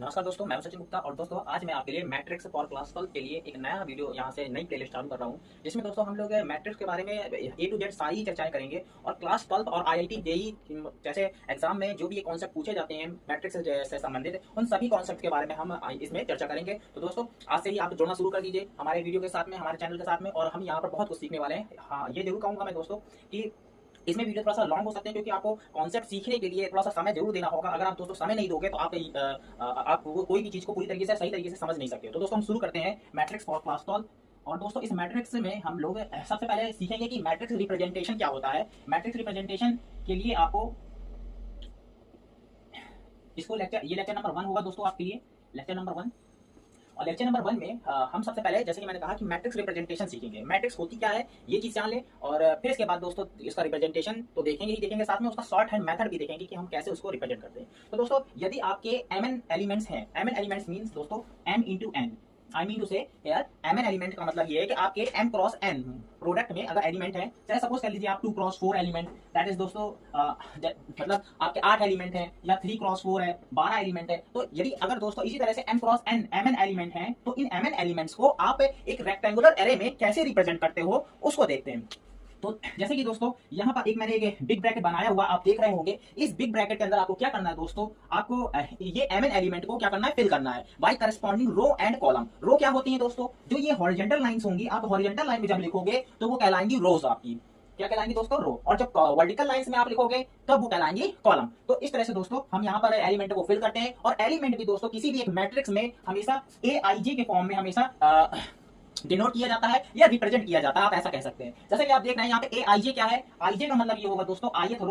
नमस्कार दोस्तों, मैं हूं सचिन गुप्ता। और दोस्तों आज मैं आपके लिए मैट्रिक्स फॉर क्लास 12 के लिए एक नया वीडियो यहाँ से नई प्लेलिस्ट चालू कर रहा हूँ, जिसमें दोस्तों हम लोग मैट्रिक्स के बारे में ए टू जेड सारी चर्चाएं करेंगे। और क्लास 12 और आईआईटी जेई जैसे एग्जाम में जो भी ये कॉन्सेप्ट पूछे जाते हैं मैट्रिक्स से संबंधित, उन सभी कॉन्सेप्ट के बारे में हम इसमें चर्चा करेंगे। तो दोस्तों आज से ही आप जुड़ना शुरू कर दीजिए हमारे वीडियो के साथ में, हमारे चैनल के साथ में, और हम यहाँ पर बहुत कुछ सीखने वाले हैं। हाँ, ये जरूर कहूँगा मैं दोस्तों कि इसमें वीडियो थोड़ा सा लॉन्ग हो सकते हैं, क्योंकि आपको कॉन्सेप्ट सीखने के लिए थोड़ा सा समय जरूर देना होगा। अगर आप दोस्तों समय नहीं दोगे तो आप कोई भी चीज को पूरी तरीके से सही तरीके से समझ नहीं सकते। तो दोस्तों हम शुरू करते हैं मैट्रिक्स फॉर क्लास 12। और दोस्तों इस मैट्रिक्स में हम लोग सबसे पहले सीखेंगे कि मैट्रिक्स रिप्रेजेंटेशन क्या होता है। मैट्रिक्स रिप्रेजेंटेशन के लिए आपको इसको ये लेक्चर नंबर 1 होगा दोस्तों आपके लिए, लेक्चर नंबर 1। और लेक्चर नंबर 1 में हम सबसे पहले, जैसे कि मैंने कहा, कि मैट्रिक्स रिप्रेजेंटेशन सीखेंगे। मैट्रिक्स होती क्या है ये चीज जान ले, और फिर इसके बाद दोस्तों इसका रिप्रेजेंटेशन तो देखेंगे ही देखेंगे, साथ में उसका शॉर्ट हैंड मेथड भी देखेंगे कि हम कैसे उसको रिप्रेजेंट करते हैं। तो दोस्तों यदि आपके mn एलिमेंट्स हैं, mn एलिमेंट्स मींस दोस्तों m into n, I mean to say यार mn एलिमेंट का मतलब ये है कि आपके m क्रॉस n प्रोडक्ट में अगर एलिमेंट है, चाहे सपोज कर लीजिए आप 2 क्रॉस 4 एलिमेंट, दैट इज दोस्तों मतलब आपके 8 एलिमेंट है, या 3 क्रॉस 4 है, 12 एलिमेंट है। तो यदि अगर दोस्तों इसी तरह से m cross n mn element है, तो इन mn एलिमेंट्स को आप एक रेक्टेंगुलर एरे में कैसे रिप्रेजेंट करते हो उसको देखते हैं। तो जैसे कि दोस्तों यहाँ पर मैंने एक बिग ब्रैकेट बनाया हुआ आप देख रहे होंगे। इस बिग ब्रैकेट के अंदर आपको क्या करना है दोस्तों, आपको ये mn एलिमेंट को क्या करना है, फिल करना है by corresponding row and column. Row क्या होती है दोस्तों, जो ये हॉरिजॉन्टल लाइंस होंगी, आप हॉरिजॉन्टल लाइन में जब लिखोगे तो वो कहलाएंगी रोज आपकी, क्या कहलाएंगी दोस्तों, रो। और जब वर्टिकल लाइंस में आप लिखोगे तब वो कहलाएंगी कॉलम। तो इस तरह से दोस्तों हम यहाँ पर एलिमेंट को फिल करते हैं। और एलिमेंट भी दोस्तों किसी भी एक मैट्रिक्स में हमेशा aij के फॉर्म में हमेशा डिनोट किया जाता है या रिप्रेजेंट किया जाता है, आप ऐसा कह सकते हैं। जैसे कि आप देख रहे हैं यहाँ पे aij क्या है, aij का मतलब ये होगा दोस्तों आयत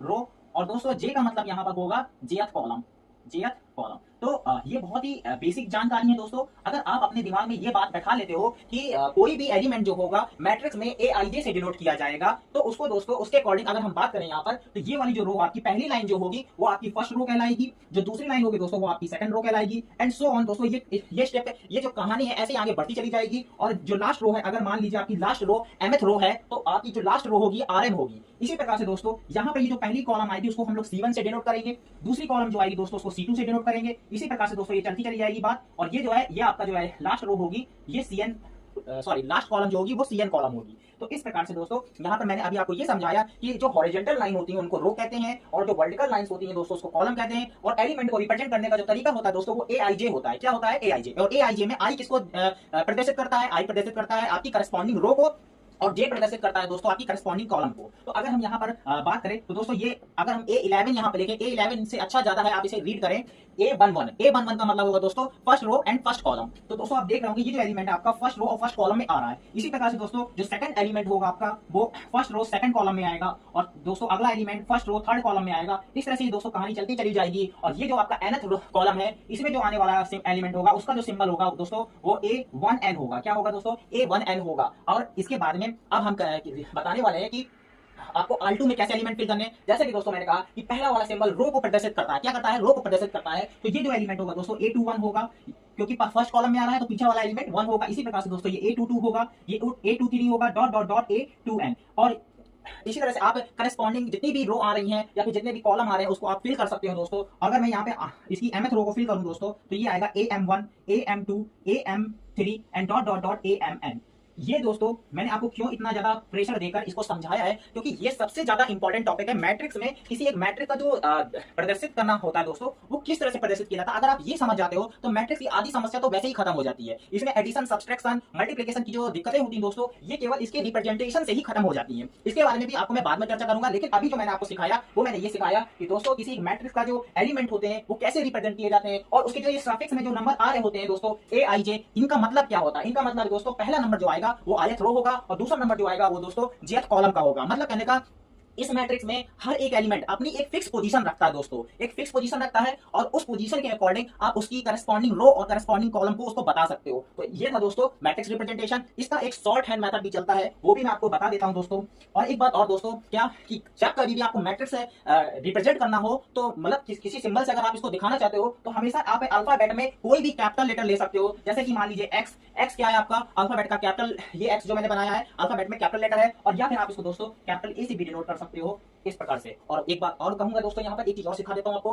रो। और दोस्तों j का मतलब यहाँ पर होगा jth कॉलम, jth कॉलम। तो ये बहुत ही बेसिक जानकारी है दोस्तों। अगर आप अपने दिमाग में ये बात बैठा लेते हो कि कोई भी एलिमेंट जो होगा मैट्रिक्स में aij से डिनोट किया जाएगा, तो उसको दोस्तों उसके अकॉर्डिंग अगर हम बात करें यहाँ पर, तो ये वाली जो रो आपकी पहली लाइन जो होगी वो आपकी फर्स्ट रो कहलाएगी, जो दूसरी लाइन होगी दोस्तों वो आपकी सेकंड रो कहलाएगी, एंड सो ऑन। दोस्तों ये स्टेप, ये जो कहानी है ऐसे आगे बढ़ती चली जाएगी। और जो लास्ट रो है, अगर मान लीजिए आपकी लास्ट रो mth रो है, तो आपकी जो लास्ट रो होगी rm होगी। इसी प्रकार से दोस्तों यहाँ पे ये जो पहली कॉलम आएगी उसको हम लोग C1 से डिनोट करेंगे, दूसरी कॉलम जो आएगी दोस्तों उसको C2 से डिनोट करेंगे। इसी प्रकार से दोस्तों ये चलती चली जाएगी बात। और ये जो है, ये आपका जो है लास्ट रो होगी, ये लास्ट कॉलम जो होगी वो Cn कॉलम होगी। तो इस प्रकार से दोस्तों यहाँ पर मैंने अभी आपको ये समझाया कि जो हॉरिजॉन्टल लाइन होती है उनको रो कहते हैं, और जो वर्टिकल लाइंस होती हैं दोस्तों उसको कॉलम कहते हैं। और एलिमेंट को रिप्रेजेंट करने का जो तरीका होता है दोस्तों वो aij होता है। क्या होता है, aij। और aij में i किसको प्रदर्शित करता है, i प्रदर्शित करता है आपकी करस्पॉन्डिंग रो को, और जे प्रदर्शित करता है दोस्तों आपकी करस्पॉन्डिंग कॉलम को। तो अगर हम यहाँ पर बात करें तो दोस्तों ये अगर हम A11 यहाँ पे लेके, A11 से अच्छा ज्यादा है आप इसे रीड करें A11 का मतलब होगा दोस्तों first row and first column. तो दोस्तों आप देख रहे होंगे ये जो एलिमेंट आपका फर्स्ट रो और फर्स्ट कॉलम में आ रहा है। इसी प्रकार से दोस्तों जो सेकंड एलिमेंट होगा आपका वो फर्स्ट रो सेकंड कॉलम में आएगा, और दोस्तों अगला element first row third column में आएगा। इस तरह से दोस्तों कहानी चलती चली जाएगी। और ये जो आपका nth कॉलम है, इसमें जो आने वाला एलिमेंट होगा उसका जो सिंबल होगा दोस्तों वो A1n होगा। क्या होगा दोस्तों, A1n होगा। और इसके बाद में अब हम बताने वाले हैं कि आपको R2 में कैसे एलिमेंट फिल करने हैं। जैसे कि दोस्तों मैंने कहा कि पहला वाला सिंबल रो को प्रदर्शित करता है। क्या करता है, रो को प्रदर्शित करता है। तो ये जो एलिमेंट होगा दोस्तों A21 होगा, क्योंकि फर्स्ट कॉलम में आ रहा है तो पीछे वाला एलिमेंट 1 होगा। इसी प्रकार से दोस्तों ये A22 होगा, ये A23 होगा, डॉट डॉट डॉट A2n। और इसी तरह से आप करस्पॉन्डिंग जितनी भी रो आ रही हैं या फिर जितने भी कॉलम आ रहे हैं उसको आप फिल कर सकते हो दोस्तों। अगर मैं यहाँ पे इसकी mth रो को फिल करूं दोस्तों, तो ये आएगा AM1 AM2 AM3 and dot dot dot AMN। ये दोस्तों मैंने आपको क्यों इतना ज्यादा प्रेशर देकर इसको समझाया है, क्योंकि ये सबसे ज्यादा इंपॉर्टेंट टॉपिक है। मैट्रिक्स में किसी एक मैट्रिक्स का जो प्रदर्शित करना होता है दोस्तों वो किस तरह से प्रदर्शित किया जाता है, अगर आप ये समझ जाते हो तो मैट्रिक्स की आधी समस्या तो वैसे ही खत्म हो जाती है। इसमें एडिशन, सब्सट्रैक्शन, मल्टीप्लिकेशन की जो दिक्कतें होती हैं दोस्तों ये केवल इसके रिप्रेजेंटेशन से ही खत्म हो जाती है। इसके बारे में भी आपको मैं बाद में चर्चा करूंगा, लेकिन अभी जो मैंने आपको सिखाया वो मैंने ये सिखाया कि दोस्तों किसी एक मैट्रिक्स का जो एलिमेंट होते हैं वो कैसे रिप्रेजेंट किए जाते हैं, और उसके जो ये सफिक्स में जो नंबर आ रहे होते हैं दोस्तों aij, इनका मतलब क्या होता है। इनका मतलब दोस्तों पहला नंबर जो आएगा वो आयत रो होगा, और दूसरा नंबर जो आएगा वो दोस्तों jth कॉलम का होगा। मतलब कहने का इस मैट्रिक्स में हर एक एलिमेंट अपनी एक फिक्स पोजीशन रखता है दोस्तों, एक फिक्स पोजीशन रखता है, और उस पोजीशन के अकॉर्डिंग आप उसकी करस्पॉन्डिंग रो और करस्पॉन्डिंग कॉलम को उसको बता सकते हो। तो ये था दोस्तों मैट्रिक्स रिप्रेजेंटेशन। इसका एक शॉर्ट हैंड मेथड भी चलता है, वो भी मैं आपको बता देता हूं दोस्तों। और एक बात और दोस्तों, क्या कि जब कभी भी आपको मैट्रिक्स से रिप्रेजेंट करना हो तो मतलब किसी सिंबल से अगर आप इसको दिखाना चाहते हो तो हमेशा आप अल्फाबेट में कोई भी कैपिटल लेटर ले सकते हो। जैसे कि मान लीजिए एक्स क्या है आपका अल्फाबेट का कैपिटल, ये एक्स जो मैंने बनाया है अल्फाबेट में कैपिटल लेटर है, और या फिर आप इसको दोस्तों कैपिटल ए से भी डिनोट कर सकते हो इस प्रकार से। और एक बात और कहूंगा दोस्तों, यहाँ पर एक चीज और सिखा देता हूं आपको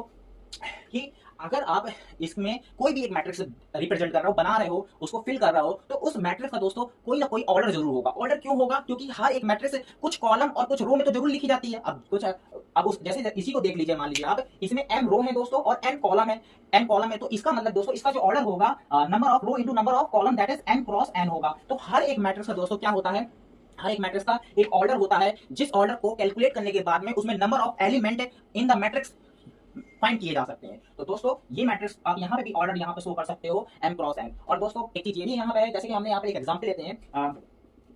कि अगर आप इसमें कोई भी एक मैट्रिक्स रिप्रेजेंट कर रहे हो, बना रहे हो, उसको फिल कर रहे हो, तो उस मैट्रिक्स का दोस्तों कोई ना कोई ऑर्डर जरूर होगा। ऑर्डर क्यों होगा? क्योंकि हर एक मैट्रिक्स कुछ कॉलम और कुछ रो में तो जरूर लिखी जाती है। अब उस जैसे इसी को देख लीजिए, मान लीजिए आप, इसमें m रो है दोस्तों और n कॉलम है, तो इसका मतलब दोस्तों इसका जो ऑर्डर होगा, number of row into number of column, that is m cross n होगा। तो हर एक मैट्रिक्स का दोस्तों क्या होता है, हर एक मैट्रिक्स का एक ऑर्डर होता है, जिस ऑर्डर को कैलकुलेट करने के बाद में उसमें number of element in the matrix find किए जा सकते हैं। तो दोस्तों ये मैट्रिक्स आप यहाँ पे भी ऑर्डर यहाँ पे शो कर सकते हो, m क्रॉस n। और दोस्तों एक चीज ये भी यहाँ पे है, जैसे कि हमने यहाँ पे एक एग्जांपल लेते हैं,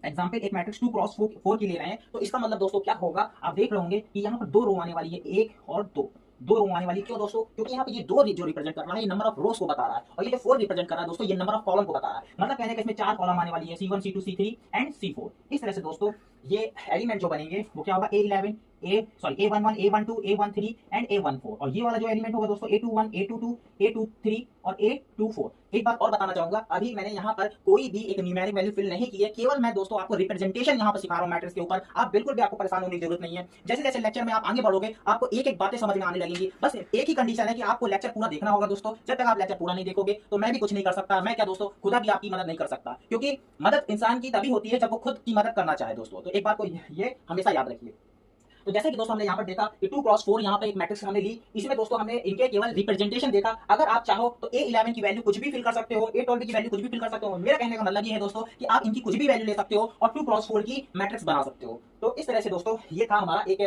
एग्जाम्पल एक मैट्रिक्स 2 क्रॉस 4 की ले रहे हैं, तो इसका मतलब दोस्तों क्या होगा, आप देख रहे होंगे कि यहाँ पर 2 रो आने वाली है, 1 और 2 रो आने वाली। क्यों दोस्तों? क्योंकि यहाँ पे ये 2 जो रिप्रेजेंट कर रहा है ये नंबर ऑफ रोज को बता रहा है, और ये जो 4 रिप्रेजेंट कर रहा है दोस्तों ये नंबर ऑफ कॉलम को बता रहा है। मतलब कहने का इसमें 4 कॉलम आने वाली है, C1 C2 C3 and C4। इस तरह से दोस्तों ये एलिमेंट जो बनेंगे वो क्या होगा, A11 A11 A12 A13 and A14। और ये वाला जो एलिमेंट होगा दोस्तों A21 A22 A23 और A24। एक बात और बताना चाहूंगा, अभी मैंने यहाँ पर कोई भी एक न्यूमेरिक वैल्यू फिल नहीं की है, केवल मैं दोस्तों आपको रिप्रेजेंटेशन यहाँ पर सिखा रहा हूँ मैट्रिक्स के ऊपर। आप बिल्कुल भी आपको परेशान होने की जरूरत नहीं है। जैसे जैसे लेक्चर में आप आगे बढ़ोगे आपको एक एक बातें समझ में आने लगेंगी। बस एक ही कंडीशन है कि आपको लेक्चर पूरा देखना होगा दोस्तों। जब तक आप लेक्चर पूरा नहीं देखोगे तो मैं भी कुछ नहीं कर सकता। मैं क्या दोस्तों, खुदा भी आपकी मदद नहीं कर सकता, क्योंकि मदद इंसान की तभी होती है जब वो खुद की मदद करना चाहे दोस्तों। तो एक बात को ये हमेशा याद रखिए। तो जैसे कि दोस्तों हमने यहाँ पर देखा कि 2 क्रॉस 4 यहाँ पे एक मैट्रिक्स हमने ली, इसमें दोस्तों हमने इनके केवल रिप्रेजेंटेशन देखा। अगर आप चाहो तो A11 की वैल्यू कुछ भी फिल कर सकते हो, A12 की वैल्यू कुछ भी फिल कर सकते हो। मेरा कहने का मतलब ये है दोस्तों कि आप इनकी कुछ भी वैल्यू ले सकते हो और 2 क्रॉस 4 की मैट्रिक्स बना सकते हो। तो इस तरह से दोस्तों ये था हमारा एक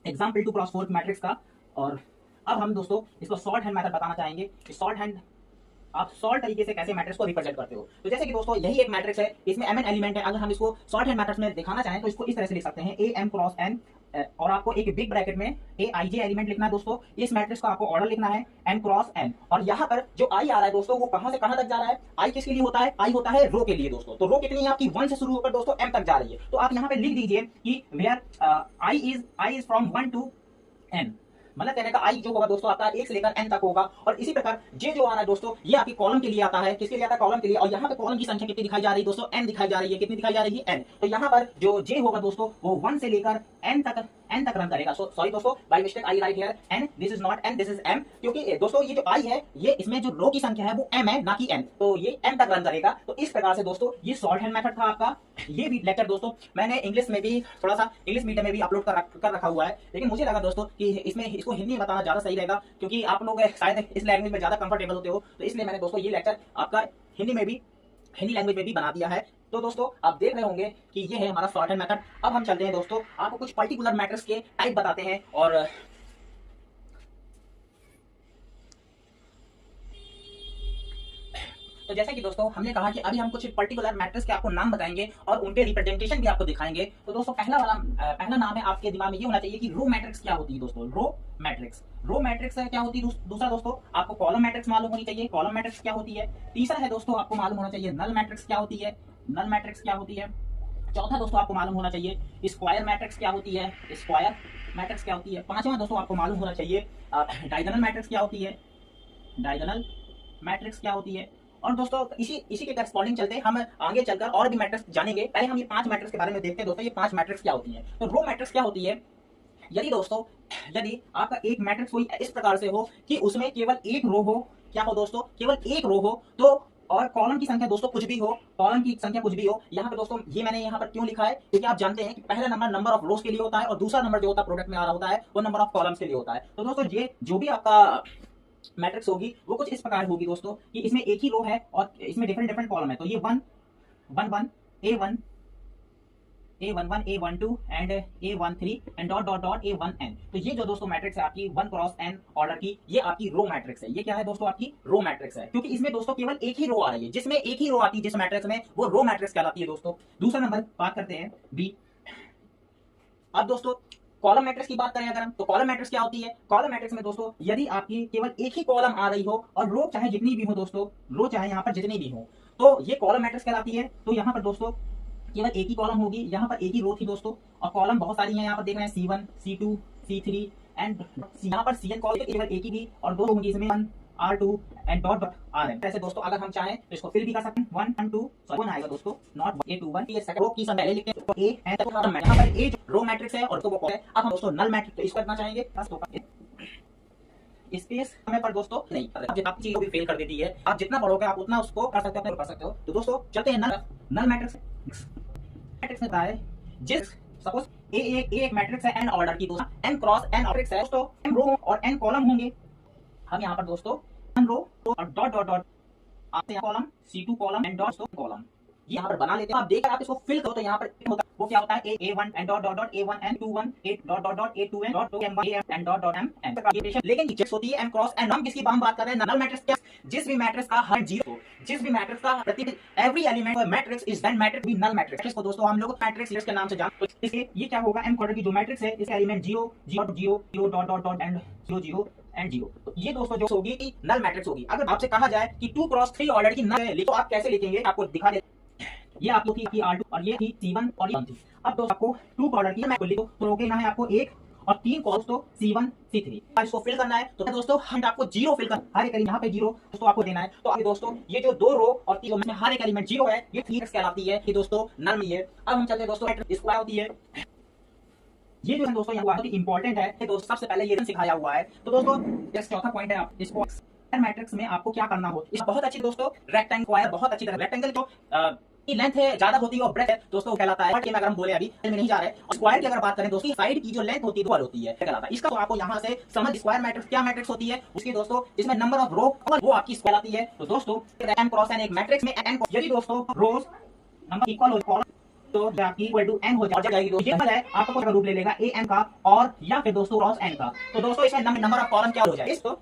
एग्जाम्पल 2 क्रॉस 4 मैट्रिक्स का। और अब हम दोस्तों इसको शॉर्ट हैंड मेथड बताना चाहेंगे कि शॉर्ट हैंड आप सॉल्व तरीके से कैसे मैट्रिक्स को रिप्रेजेंट करते हो। तो जैसे कि दोस्तों यही एक मैट्रिक्स है, इसमें mn एलिमेंट है। अगर हम इसको सॉर्ट हैंड मैट्रिक्स में दिखाना चाहें तो इसको इस तरह से लिख सकते हैं, am क्रॉस n, और आपको एक बिग ब्रैकेट में aij एलिमेंट लिखना है दोस्तों। इस मैट्रिक्स का आपको ऑर्डर लिखना है m क्रॉस n। और यहाँ पर जो i आ रहा है दोस्तों वो कहां से कहां तक जा रहा है, i किसके लिए होता है, i होता है रो के लिए दोस्तों। तो रो कितनी है आपकी, 1 से शुरू होकर दोस्तों m तक जा रही है। तो आप यहाँ पे लिख दीजिए कि where i is from 1 to n। मतलब कहने का आई जो होगा दोस्तों आपका 1 से लेकर n तक होगा। और इसी प्रकार जे जो आ रहा है दोस्तों ये आपकी कॉलम के लिए आता है। किसके लिए आता है, कॉलम के लिए। और यहाँ पे कॉलम की संख्या कितनी दिखाई जा रही है दोस्तों, n दिखाई जा रही है। कितनी दिखाई जा रही है, n। तो यहाँ पर जो जे होगा दोस्तों वो 1 से लेकर n तक रन करेगा। सॉरी दोस्तों, by mistake I right here n, this is not n, this is m। क्योंकि दोस्तों ये जो i है ये इसमें जो रो की संख्या है वो m है, ना कि n। तो ये m तक रन करेगा। तो इस प्रकार से दोस्तों ये शॉर्ट हैंड मेथड था आपका। ये भी लेक्चर दोस्तों मैंने इंग्लिश में भी थोड़ा सा इंग्लिश मीडियम में भी अपलोड कर रखा हुआ है, लेकिन मुझे लगा दोस्तों कि इसमें इसको हिंदी में बताना ज्यादा सही रहेगा, क्योंकि आप लोग शायद इस लैंग्वेज में ज्यादा कंफर्टेबल होते हो। तो इसलिए मैंने दोस्तों ये लेक्चर आपका हिंदी लैंग्वेज में भी बना दिया है। तो दोस्तों आप देख रहे होंगे कि ये है हमारा शॉर्ट हैंड मेथड। अब हम चलते हैं दोस्तों, आपको कुछ पर्टिकुलर मैट्रिक्स के टाइप बताते हैं। और तो जैसे कि दोस्तों हमने कहा कि अभी हम कुछ पर्टिकुलर मैट्रिक्स के आपको नाम बताएंगे और उनके रिप्रेजेंटेशन भी आपको दिखाएंगे। तो दोस्तों पहला नाम है आपके दिमाग में ये होना चाहिए कि रो मैट्रिक्स क्या होती है दोस्तों। रो मैट्रिक्स क्या होती है। दूसरा दोस्तों आपको कॉलम मैट्रिक्स मालूम होनी चाहिए, कॉलम मैट्रिक्स क्या होती है। तीसरा है दोस्तों आपको मालूम होना चाहिए नल मैट्रिक्स क्या होती है, नल मैट्रिक्स क्या होती है। चौथा दोस्तों आपको मालूम होना चाहिए स्क्वायर मैट्रिक्स क्या होती है, स्क्वायर मैट्रिक्स क्या होती है। पांचवा दोस्तों आपको मालूम होना चाहिए डायगोनल मैट्रिक्स क्या होती है, डायगोनल मैट्रिक्स क्या होती है। और दोस्तों इसी के करस्पॉन्डिंग चलते हम आगे चलकर और भी मैट्रिक्स जानेंगे। पहले हम ये 5 मैट्रिक्स के बारे में देखते हैं दोस्तों, ये 5 मैट्रिक्स क्या होती है। तो रो मैट्रिक्स क्या होती है, यदि आपका एक मैट्रिक्स कोई इस प्रकार से हो कि उसमें केवल एक रो हो, क्या हो दोस्तों, केवल एक रो हो, तो और कॉलम की संख्या दोस्तों कुछ भी हो, कॉलम की संख्या कुछ भी हो। यहाँ पे दोस्तों ये मैंने यहाँ पर क्यों लिखा है, क्योंकि आप जानते हैं कि पहला नंबर ऑफ रोज के लिए होता है और दूसरा नंबर जो होता है प्रोडक्ट में आ रहा होता है वो नंबर ऑफ कॉलम्स के लिए होता है। तो दोस्तों ये जो भी आपका मैट्रिक्स होगी वो कुछ इस प्रकार होगी दोस्तों कि इसमें एक ही रो है और इसमें डिफरेंट कॉलम है। तो ये 1 1 1 A1 A11 A12 and A13 and dot dot dot A1n। तो ये जो दोस्तों मैट्रिक्स है आपकी 1 क्रॉस n ऑर्डर की, ये आपकी रो मैट्रिक्स है। ये क्या है दोस्तों, आपकी रो मैट्रिक्स है, क्योंकि इसमें दोस्तों केवल एक ही रो आ रही है। जिसमें एक ही रो आती है जिस मैट्रिक्स में, वो रो मैट्रिक्स कहलाती है दोस्तों। दूसरा नंबर बात करते हैं बी। अब दोस्तों कॉलम मैट्रिक्स की बात करें अगर हम, तो कॉलम मैट्रिक्स क्या होती है। कॉलम मैट्रिक्स में दोस्तों यदि आपकी केवल एक ही कॉलम आ रही हो और रो चाहे जितनी भी हो दोस्तों, रो चाहे यहाँ पर जितनी भी हो, तो ये कॉलम मैट्रिक्स कहलाती है। तो यहाँ पर दोस्तों केवल एक ही कॉलम होगी, यहाँ पर एक ही रो थी दोस्तों, और कॉलम बहुत सारी हैं। यहाँ पर देख रहे हैं C1 C2 C3 एंड यहाँ पर Cn कॉलम केवल एक ही भी, और दो होंगी इसमें 1 R2 and dot dot Rn। ऐसे दोस्तों अगर हम चाहें तो इसको फिल भी कर सकते हैं। 1 1 2 1 आएगा दोस्तों, नॉट A21। ये सेकंड रो की संख्या पहले लिखते हैं, तो A है, तो यहाँ पर A जो रो मैट्रिक्स है और तो वो है। अब हम दोस्तों नल मैट्रिक्स, तो इसको करना चाहेंगे स्पेस समय पर दोस्तों नहीं, आप चीज को भी फेल कर देती है। आप जितना पढ़ोगे आप उतना उसको कर सकते हो, कर सकते हो। तो दोस्तों चलते हैं नल मैट्रिक्स। मैट्रिक्स में है जिस सपोज ए एक मैट्रिक्स है एन ऑर्डर की, दोस्तों एन क्रॉस एन मैट्रिक्स है दोस्तों, एन रो और एन कॉलम होंगे। हम यहाँ पर दोस्तों एन रो और डॉट डॉट डॉट आते हैं column, C2 column and dot column, ये यहाँ पर बना लेते हैं। आप देखकर आप इसको फिल करो तो यहाँ पर होता है, वो क्या होता है A1 and dot dot dot A1 and 21 A dot dot dot A2 and dot M1 and dot dot M and. लेकिन चेक्स होती है M क्रॉस एंड हम किसकी बात कर रहे हैं, नल मैट्रिक्स क्या, जिस भी मैट्रिक्स का हर जीरो, जिस भी मैट्रिक्स का प्रति every element matrix is then matrix B null matrix को दोस्तों हम लोग मैट्रिक्स लिस्ट के नाम से जानते हैं। इसलिए ये क्या होगा, M ऑर्डर की जो मैट्रिक्स है इसका element 0 0 0 0 dot dot dot and 0 0 and 0। तो ये दोस्तों जो होगी कि नल मैट्रिक्स होगी। अगर आपसे कहा जाए कि 2 क्रॉस 3 ऑर्डर की नल है, तो आप कैसे लिखेंगे, आपको दिखा दे। ये आप लोग की R2 और ये थी C1 और ये 1 थी। अब दोस्तों आपको 2 ऑर्डर की मैं को लिखो तो रोके ना है आपको 1 और 3 कॉलम्स तो C1 C3। अब इसको फिल करना है तो दोस्तों हम आपको 0 फिल करना, हर एक यहाँ पे 0 दोस्तों आपको देना है। तो आगे दोस्तों ये जो 2 रो और 3 रो में हर एक एलिमेंट 0 है, ये 3 कहलाती है कि दोस्तों नल में है। अब हम चलते हैं दोस्तों इसको क्या होती है, ये जो है दोस्तों यहाँ बहुत ही इंपॉर्टेंट है दोस्तों, सबसे पहले ये सिखाया हुआ है। तो दोस्तों चौथा पॉइंट है, आप इसको मैट्रिक्स में आपको क्या करना हो, इस बहुत अच्छी दोस्तों रेक्टेंगल स्क्वायर, बहुत अच्छी तरह रेक्टेंगल जो की लेंथ है ज्यादा होती है और ब्रेथ है दोस्तों कहलाता है। अगर हम बोले अभी में नहीं जा रहे हैं, स्क्वायर की अगर बात करें दोस्तों साइड की जो लेंथ होती है वो होती है कहलाता है। इसका तो आपको यहाँ से समझ, स्क्वायर मैट्रिक्स क्या मैट्रिक्स होती है उसकी दोस्तों, जिसमें नंबर ऑफ रो वो आपकी स्क्वायर आती है। तो दोस्तों m क्रॉस n एक मैट्रिक्स में n यदि दोस्तों रोज नंबर इक्वल हो कॉलम तो आपकी इक्वल टू n हो जाएगी। तो ये है आपको रूप ले लेगा an का और या फिर दोस्तों क्रॉस n का। तो दोस्तों इसमें नंबर ऑफ कॉलम क्या हो जाएगा, इसको